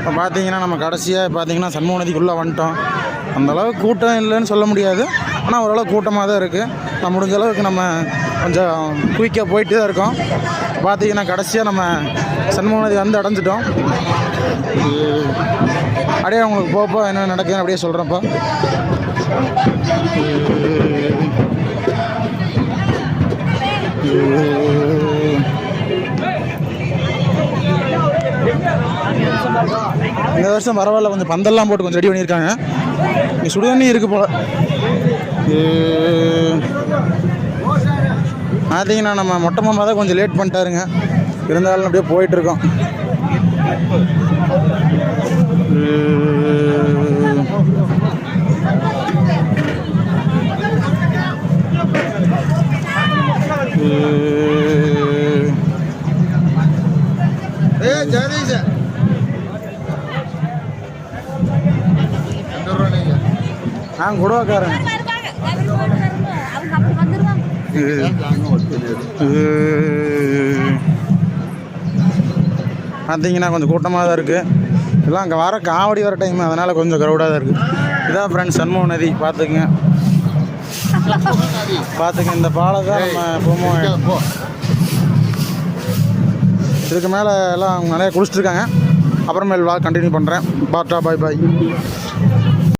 இப்போ பார்த்தீங்கன்னா நம்ம கடைசியாக பார்த்தீங்கன்னா சண்முக நதிக்குள்ளே வந்துட்டோம். அந்தளவுக்கு கூட்டம் இல்லைன்னு சொல்ல முடியாது, ஆனால் ஓரளவு கூட்டமாக தான் இருக்குது. நம்ம முடிஞ்ச அளவுக்கு நம்ம கொஞ்சம் குயிக்காக போயிட்டு தான் இருக்கோம். பார்த்தீங்கன்னா கடைசியாக நம்ம சண்முக நதி வந்து அடைஞ்சிட்டோம். அப்படியே உங்களுக்கு போப்போ என்ன நடக்குதுன்னு அப்படியே சொல்கிறேன்ப்பா. இந்த வருஷம் பரவாயில்ல, கொஞ்சம் பந்தல்லாம் போட்டு கொஞ்சம் ரெடி பண்ணியிருக்காங்க. இங்கே சுடுதண்ணி இருக்குது போல். பார்த்தீங்கன்னா நம்ம மொட்டை மாமா தான் கொஞ்சம் லேட் பண்ணிட்டாருங்க. இருந்தாலும் அப்படியே போயிட்டுருக்கோம். ஜெகதீஷ் நான் குடவாக்காரன். பார்த்தீங்கன்னா கொஞ்சம் கூட்டமாக தான் இருக்குது. எல்லாம் அங்கே வர காவடி வர டைம், அதனால் கொஞ்சம் க்ரௌடாக தான் இருக்குது. இதான் ஃப்ரெண்ட்ஸ் சண்முக நதி பார்த்துக்குங்க. இந்த பாலை தான் நம்ம போவோம். இதுக்கு மேலே எல்லாம் நிறைய குளிச்சுட்ருக்காங்க. அப்புறமேல் கண்டினியூ பண்ணுறேன். பாட்டா பாய் பாய்.